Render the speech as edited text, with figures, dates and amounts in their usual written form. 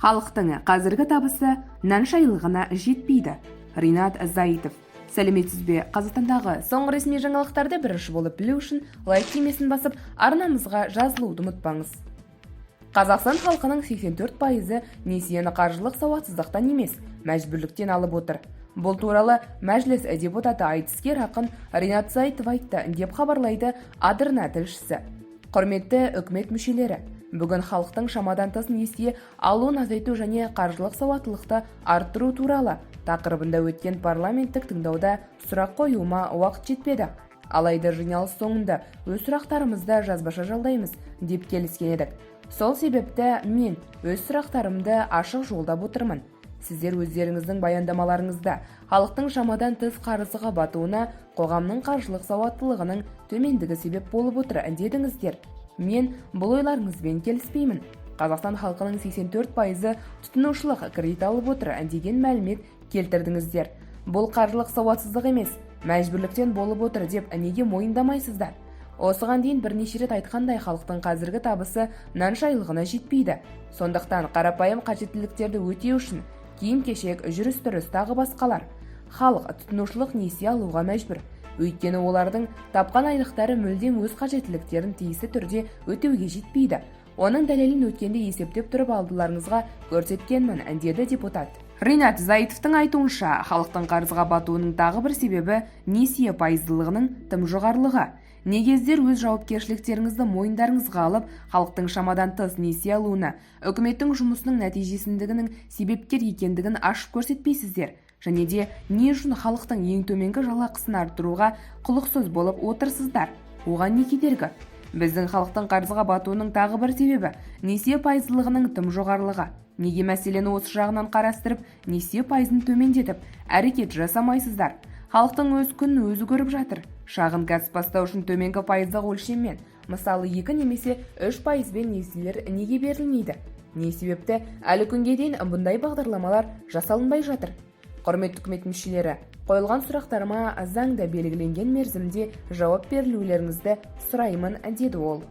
Халықтың қазіргі табысы нан шайлығына жетпейді. Ринат Заитов. Сәлеметсіз бе? Қазақстандағы соңғы ресми жаңалықтарды бірінші болып білу үшін лайк түймесін басып, арнамызға жазылуды ұмытпаңыз. Қазақстан халқының 84% несиені қаржылық сауатсыздықтан емес, мәжбүрліктен алып отыр. Бұл туралы мәжіліс депутаты айтыскер ақын Ринат Заитов айтты деп хабарлайды Адырна тілшісі. Құрметті үкімет мүшелері, бүгін халықтың шамадан тыс несие алуын азайту және қаржылық сауаттылықты арттыру туралы тақырыбында өткен парламенттік тыңдауда сұрақ қоюыма уақыт жетпеді. Алайда жиналыс соңында өз сұрақтарымызды жазбаша жолдаймыз деп келіскен едік. Сол себепті мен өз сұрақтарымды ашық жолдап отырмын. Сіздер өздеріңіздің баяндамаларыңызда халықтың шамадан тыс қарызға батуына қоғамның қаржылық сауаттылығының төмендігі себеп болып отыр дедіңіздер. Мен бұл ойларыңызбен келіспеймін. Қазақстан халқының 84% тұтынушылық кредит алып отыр деген мәлімет келтірдіңіздер. Бұл қаржылық сауатсыздық емес, мәжбүрліктен болып отыр деп неге мойындамайсыздар? Осыған дейін бірнеше рет айтқандай, халықтың қазіргі табысы нан шайлығына жетпейді. Сондықтан қарапайым қажеттіліктерді өтеу үшін киім-кешек, жүріс-тұрыс тағы басқалар халық тұтынушылық несие алуға мәжбүр. Өйткені олардың тапқан айлықтары мүлдем өз қажеттіліктерін тиісті түрде өтеуге жетпейді. Оның дәлелін өткенде есептеп тұрып алдыларыңызға көрсеткенмін деді депутат. Ринат Заитовтың айтуынша, халықтың қарызға батуының тағы бір себебі несие пайыздылығының тым жоғарылығы. Негездер өз жауапкершіліктеріңізді мойындарыңызға алып, халықтың шамадан тыс несие алуына үкіметтің жұмысының нәтижесіндігінің себепкер екендігін ашып көрсетпейсіздер. Және де не үшін халықтың ең төменгі жалақысын арттыруға құлықсыз болып отырсыздар? Оған не кедергі? Біздің халықтың қарызға батуының тағы бір себебі несие пайыздылығының тым жоғарылығы. Неге мәселені осы жағынан қарастырып, несие пайызын төмендетіп, әрекет жасамайсыздар? Халықтың өз күнін өзі көріп жатыр. Шағын кәсіп бастау үшін төменгі пайыздық өлшеммен, мысалы 2 немесе 3% несиелер неге берілмейді? Не себепті әлі күнге дейін бұндай бағдарламалар жасалынбай жатыр? Құрметті үкімет мүшелері, қойылған сұрақтарыма заңда белгіленген мерзімде жауап берілулеріңізді сұраймын деді ол.